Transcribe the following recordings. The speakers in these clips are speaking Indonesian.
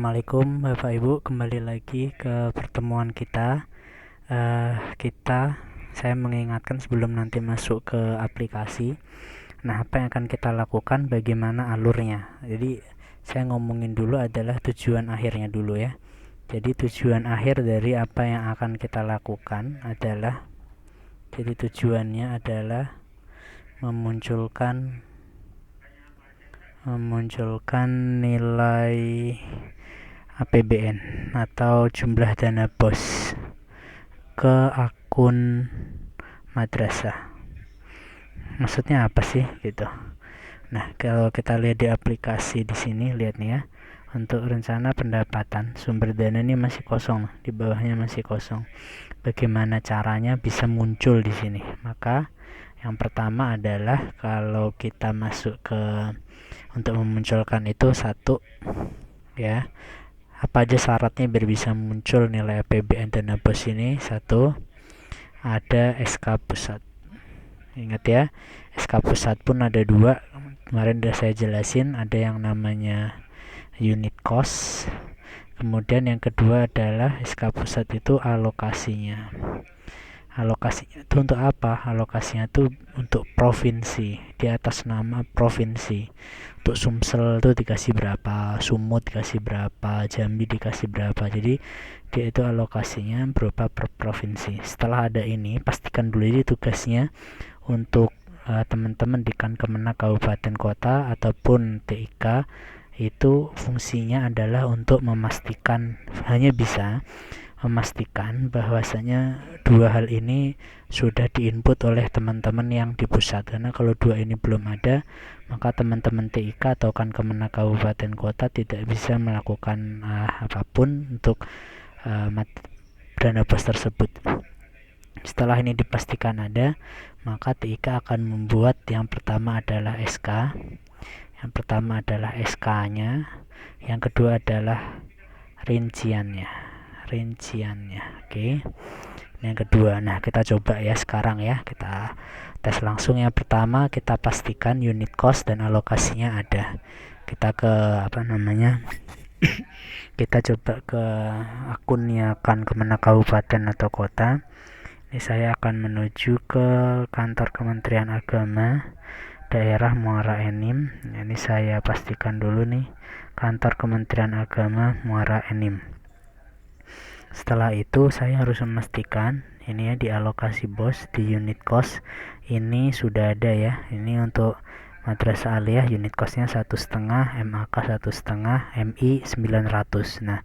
Assalamualaikum Bapak Ibu, kembali lagi ke pertemuan kita. Saya mengingatkan sebelum nanti masuk ke aplikasi. Nah, apa yang akan kita lakukan, bagaimana alurnya. Jadi, saya ngomongin dulu adalah tujuan akhirnya dulu ya. Jadi, tujuan akhir dari apa yang akan kita lakukan adalah, jadi tujuannya adalah memunculkan nilai APBN atau jumlah dana BOS ke akun madrasah. Maksudnya apa sih gitu? Nah, kalau kita lihat di aplikasi di sini, lihat nih ya. Untuk rencana pendapatan, sumber dana ini masih kosong, di bawahnya masih kosong. Bagaimana caranya bisa muncul di sini? Maka yang pertama adalah kalau kita masuk ke untuk memunculkan itu satu ya. Apa aja syaratnya biar bisa muncul nilai APBN dana BOS ini? Satu, ada SK pusat. Ingat ya, SK pusat pun ada dua. Kemarin udah saya jelasin, ada yang namanya unit cost. Kemudian yang kedua adalah SK pusat itu alokasinya. Alokasinya itu untuk apa? Alokasinya itu untuk provinsi, di atas nama provinsi. Untuk Sumsel itu dikasih berapa, Sumut dikasih berapa, Jambi dikasih berapa. Jadi dia itu alokasinya berupa per provinsi. Setelah ada ini, pastikan dulu ini tugasnya untuk teman-teman di Kemenak Kabupaten Kota ataupun TIK, itu fungsinya adalah untuk memastikan, hanya bisa memastikan bahwasanya dua hal ini sudah diinput oleh teman-teman yang di pusat. Karena kalau dua ini belum ada, maka teman-teman TIK atau Kemenak Kabupaten Kota tidak bisa melakukan apapun untuk dana BOS tersebut. Setelah ini dipastikan ada, maka TIK akan membuat yang pertama adalah SK. Yang pertama adalah SK-nya, yang kedua adalah rinciannya. Oke. Yang kedua, nah kita coba ya sekarang ya, kita tes langsung. Yang pertama kita pastikan unit cost dan alokasinya ada. Kita ke kita coba ke akunnya Kemenak Kabupaten atau Kota. Ini saya akan menuju ke kantor Kementerian Agama daerah Muara Enim. Ini saya pastikan dulu nih, kantor Kementerian Agama Muara Enim. Setelah itu saya harus memastikan ini ya, di alokasi BOS di unit cost ini sudah ada ya. Ini untuk Madrasah Aliyah unit costnya 1,5, MAK 1,5, MI 900. Nah,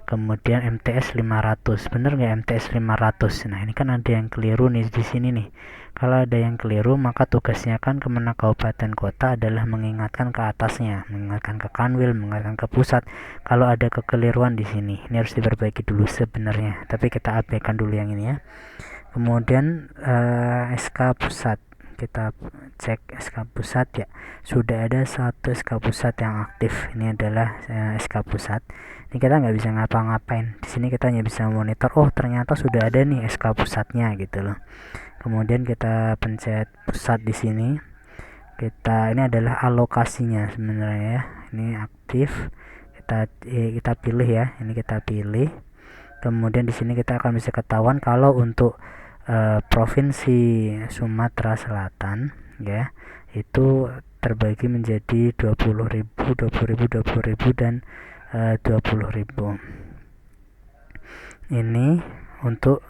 kemudian MTS 500. Bener nggak MTS 500? Nah, ini kan ada yang keliru nih di sini nih. Kalau ada yang keliru, maka tugasnya kan Kemenak Kabupaten Kota adalah mengingatkan ke atasnya, mengingatkan ke Kanwil, mengingatkan ke pusat. Kalau ada kekeliruan di sini, ini harus diperbaiki dulu sebenarnya. Tapi kita abaikan dulu yang ini ya. Kemudian SK pusat, kita cek SK pusat ya. Sudah ada satu SK pusat yang aktif. Ini adalah SK pusat. Ini kita nggak bisa ngapa-ngapain. Di sini kita hanya bisa monitor. Oh, ternyata sudah ada nih SK pusatnya gitu loh. Kemudian kita pencet pusat di sini. Ini adalah alokasinya sebenarnya ya. Ini aktif. Kita pilih ya. Ini kita pilih. Kemudian di sini kita akan bisa ketahuan kalau untuk Provinsi Sumatera Selatan ya, itu terbagi menjadi 20.000, 20.000, 20.000 dan 20.000. Ini untuk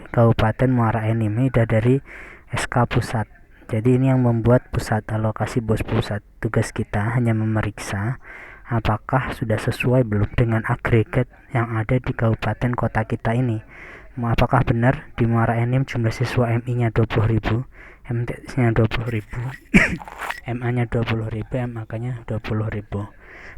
Kabupaten Muara Enim. Ini sudah dari SK pusat. Jadi ini yang membuat pusat, alokasi BOS pusat. Tugas kita hanya memeriksa apakah sudah sesuai belum dengan agregat yang ada di kabupaten kota kita ini. Apakah benar di Muara Enim jumlah siswa MI-nya 20.000, MTS-nya 20.000, MA-nya 20.000, MAK-nya 20.000.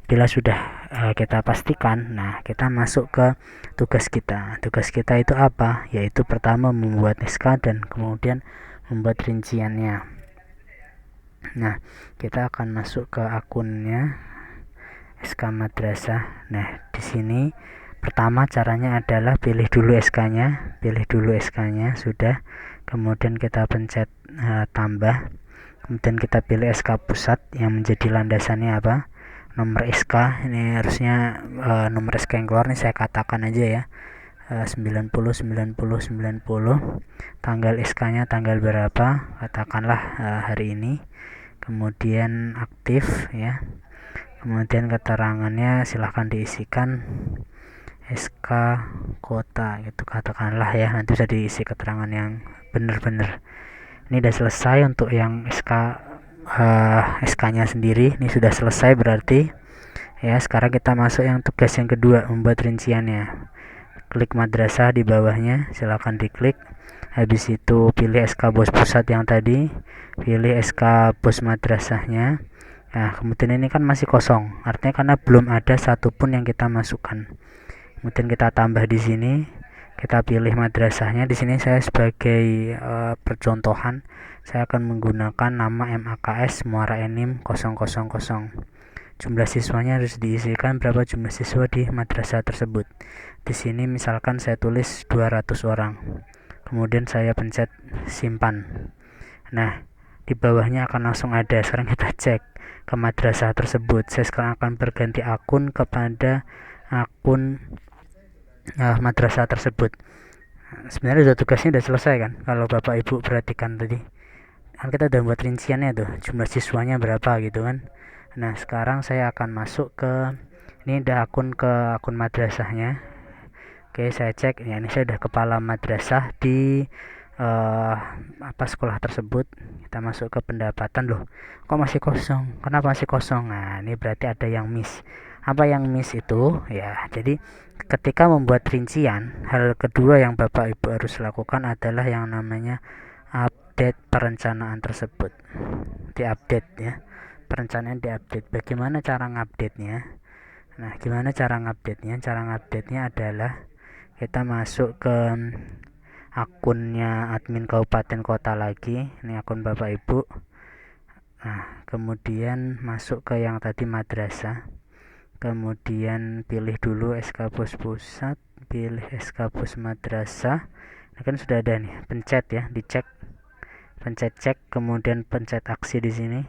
Bila sudah kita pastikan, nah kita masuk ke tugas kita. Tugas kita itu apa? Yaitu pertama membuat SK dan kemudian membuat rinciannya. Nah, kita akan masuk ke akunnya SK Madrasah. Nah, di sini pertama caranya adalah pilih dulu SK-nya, sudah. Kemudian kita pencet tambah. Kemudian kita pilih SK pusat yang menjadi landasannya apa? nomor SK. Ini harusnya nomor SK yang keluar nih saya katakan aja ya. 90 tanggal SK nya tanggal berapa, katakanlah hari ini. Kemudian aktif ya, kemudian keterangannya silahkan diisikan SK kota gitu, katakanlah ya, nanti bisa diisi keterangan yang benar-benar. Ini udah selesai untuk yang SK nya sendiri, ini sudah selesai berarti ya. Sekarang kita masuk yang tugas yang kedua, membuat rinciannya. Klik madrasah di bawahnya, silahkan diklik. Habis itu pilih SK bos pusat yang tadi, pilih SK bos madrasahnya. Nah, kemudian ini kan masih kosong, artinya karena belum ada satupun yang kita masukkan. Kemudian kita tambah di sini, kita pilih madrasahnya. Di sini saya sebagai percontohan, saya akan menggunakan nama MAKS Muara Enim 000. Jumlah siswanya harus diisikan berapa jumlah siswa di madrasah tersebut. Di sini misalkan saya tulis 200 orang. Kemudian saya pencet simpan. Nah, di bawahnya akan langsung ada. Sekarang kita cek ke madrasah tersebut. Saya sekarang akan berganti akun kepada akun madrasah tersebut. Sebenarnya tugasnya sudah selesai kan, kalau Bapak Ibu perhatikan tadi kan kita udah buat rinciannya tuh, jumlah siswanya berapa gitu kan. Nah, sekarang saya akan masuk ke ini, ada akun madrasahnya. Oke, saya cek ya, ini saya udah kepala madrasah di sekolah tersebut. Kita masuk ke pendapatan. Loh, kok masih kosong? Kenapa masih kosong? Nah, ini berarti ada yang miss. Apa yang miss itu? Ya, jadi ketika membuat rincian, hal kedua yang Bapak Ibu harus lakukan adalah yang namanya update perencanaan tersebut. Diupdate ya, perencanaan diupdate. Bagaimana cara ngupdate-nya? Nah, gimana cara ngupdate-nya? Cara ngupdate-nya adalah kita masuk ke akunnya admin kabupaten kota lagi, ini akun Bapak Ibu. Nah, kemudian masuk ke yang tadi madrasah, kemudian pilih dulu SK bos pusat, pilih SK bos madrasah. Ini kan sudah ada nih, pencet ya, dicek, pencet cek, kemudian pencet aksi di sini,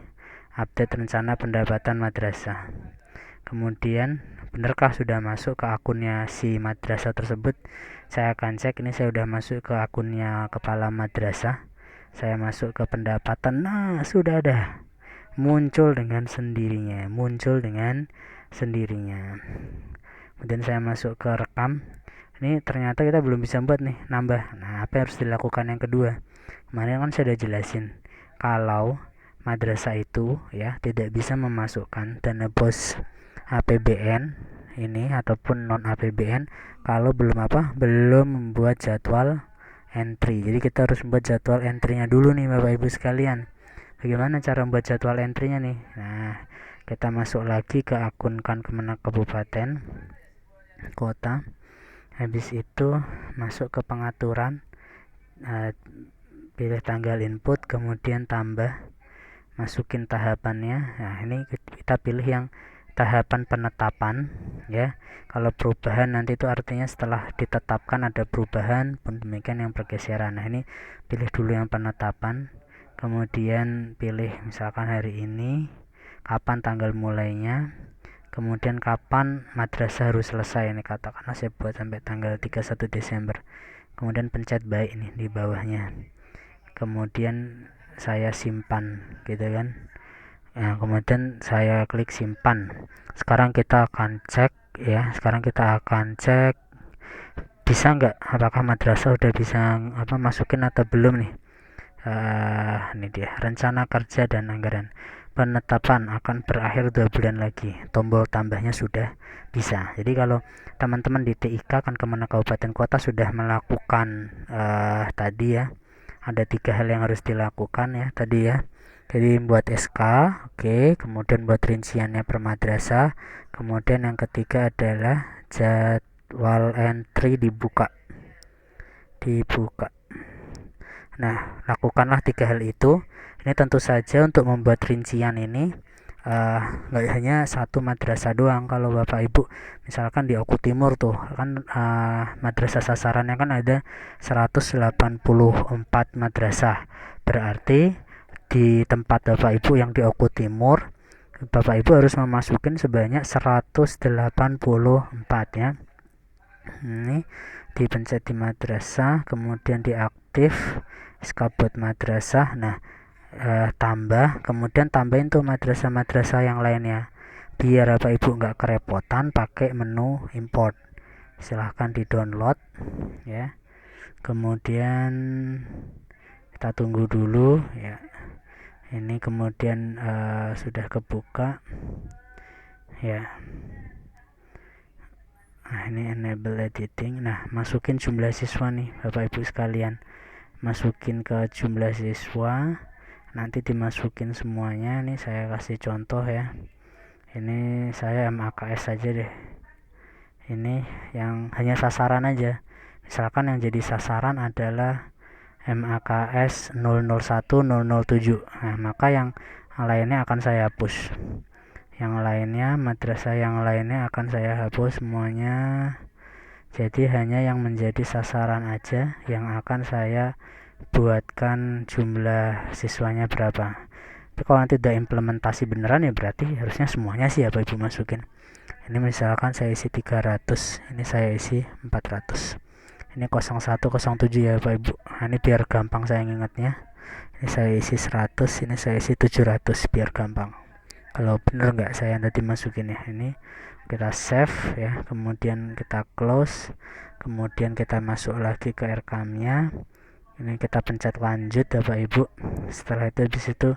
update rencana pendapatan madrasah. Kemudian benarkah sudah masuk ke akunnya si madrasah tersebut? Saya akan cek, ini saya sudah masuk ke akunnya kepala madrasah. Saya masuk ke pendapatan. Nah, sudah ada. Muncul dengan sendirinya. Kemudian saya masuk ke rekam. Ini ternyata kita belum bisa buat nih, nambah. Nah, apa yang harus dilakukan yang kedua? Kemarin kan saya sudah jelasin kalau madrasah itu ya tidak bisa memasukkan dana bos APBN ini ataupun non APBN kalau belum membuat jadwal entry. Jadi kita harus membuat jadwal entry-nya dulu nih Bapak Ibu sekalian. Bagaimana cara membuat jadwal entry-nya nih? Nah, kita masuk lagi ke akun Kemenak Kabupaten Kota. Habis itu masuk ke pengaturan, pilih tanggal input, kemudian tambah, masukin tahapannya. Nah, ini kita pilih yang tahapan penetapan ya. Kalau perubahan nanti itu artinya setelah ditetapkan ada perubahan, pun demikian yang pergeseran. Nah, ini pilih dulu yang penetapan, kemudian pilih misalkan hari ini, kapan tanggal mulainya, kemudian kapan madrasah harus selesai. Ini katakanlah saya buat sampai tanggal 31 Desember. Kemudian pencet baik ini di bawahnya, kemudian saya simpan gitu kan. Nah, kemudian saya klik simpan. Sekarang kita akan cek ya. Bisa nggak, apakah madrasah udah bisa masukin atau belum nih. Ini dia rencana kerja dan anggaran. Penetapan akan berakhir 2 bulan lagi. Tombol tambahnya sudah bisa. Jadi kalau teman-teman di TIK kan Kemenak Kabupaten Kota sudah melakukan tadi ya, ada 3 hal yang harus dilakukan ya tadi ya. Jadi buat SK, oke, kemudian buat rinciannya per madrasah, kemudian yang ketiga adalah jadwal entry dibuka. Nah, lakukanlah 3 hal itu. Ini tentu saja untuk membuat rincian ini nggak hanya satu madrasah doang. Kalau Bapak Ibu misalkan di Oku Timur tuh kan madrasah sasarannya kan ada 184 madrasah. Berarti di tempat Bapak Ibu yang di Oku Timur Bapak Ibu harus memasukin sebanyak 184 ya. Ini dipencet di madrasah, kemudian diaktif skabut madrasah. Nah, tambah, kemudian tambahin tuh madrasah-madrasah yang lainnya, biar Bapak Ibu nggak kerepotan pakai menu import. Silahkan di download ya, kemudian kita tunggu dulu ya. Ini kemudian sudah kebuka ya. Nah, ini enable editing. Nah, masukin jumlah siswa nih Bapak Ibu sekalian, masukin ke jumlah siswa, nanti dimasukin semuanya. Ini saya kasih contoh ya, ini saya MAKS saja deh, ini yang hanya sasaran aja. Misalkan yang jadi sasaran adalah MAKS 001 007. Nah, maka yang lainnya akan saya hapus, yang lainnya, madrasah yang lainnya akan saya hapus semuanya. Jadi hanya yang menjadi sasaran aja yang akan saya buatkan jumlah siswanya berapa. Tapi kalau nanti udah implementasi beneran ya berarti harusnya semuanya sih ya Bapak Ibu masukin. Ini misalkan saya isi 300, ini saya isi 400. Ini 0107 ya Bapak Ibu. Nah, ini biar gampang saya ingatnya. Ini saya isi 100, ini saya isi 700 biar gampang. Kalau bener nggak saya tadi masukin ya. Ini kita save ya, kemudian kita close, kemudian kita masuk lagi ke rekamnya. Ini kita pencet lanjut Bapak Ibu. Setelah itu di situ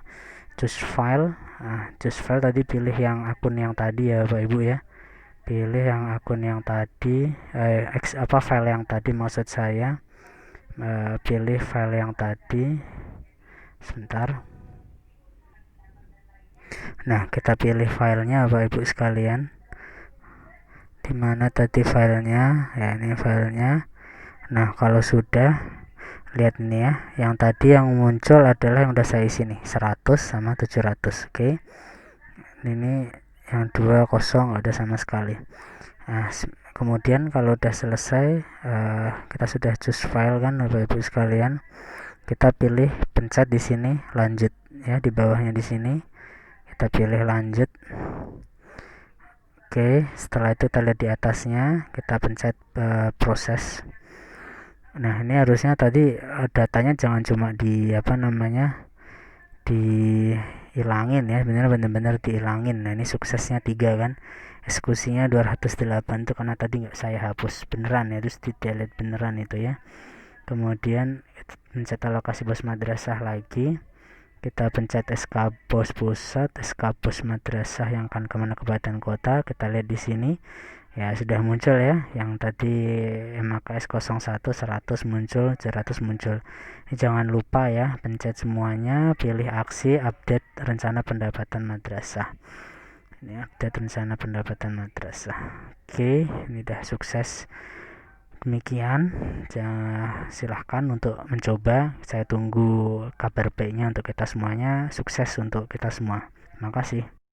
choose file. Nah, choose file tadi pilih yang akun yang tadi ya Bapak Ibu ya. Pilih yang akun yang tadi, file yang tadi maksud saya. Pilih file yang tadi. Sebentar. Nah, kita pilih filenya Bapak Ibu sekalian. Dimana tadi filenya? Ya, ini filenya. Nah, kalau sudah, lihat ini ya, yang tadi yang muncul adalah yang udah saya isi nih, 100 sama 700. Oke. Ini yang 20 ada sama sekali. Nah, kemudian kalau udah selesai, kita sudah choose file kan Bapak Ibu sekalian. Kita pilih, pencet di sini lanjut ya, di bawahnya di sini. Kita pilih lanjut. Oke, setelah itu kita lihat di atasnya, kita pencet proses. Nah, ini harusnya tadi datanya jangan cuma dihilangin ya, benar-benar dihilangin. Nah, ini suksesnya 3 kan, eksekusinya 208 itu karena tadi nggak saya hapus beneran ya, terus di delete beneran itu ya. Kemudian pencet alokasi bos madrasah lagi, kita pencet SK bos pusat, SK bos madrasah yang akan kemana kabupaten kota. Kita lihat di sini ya, sudah muncul ya, yang tadi MAKS 01 100 muncul, 100 muncul. Ini jangan lupa ya, pencet semuanya, pilih aksi update rencana pendapatan madrasah. Ini update rencana pendapatan madrasah. Oke, ini udah sukses. Demikian, silahkan untuk mencoba. Saya tunggu kabar baiknya untuk kita semuanya. Sukses untuk kita semua. Terima kasih.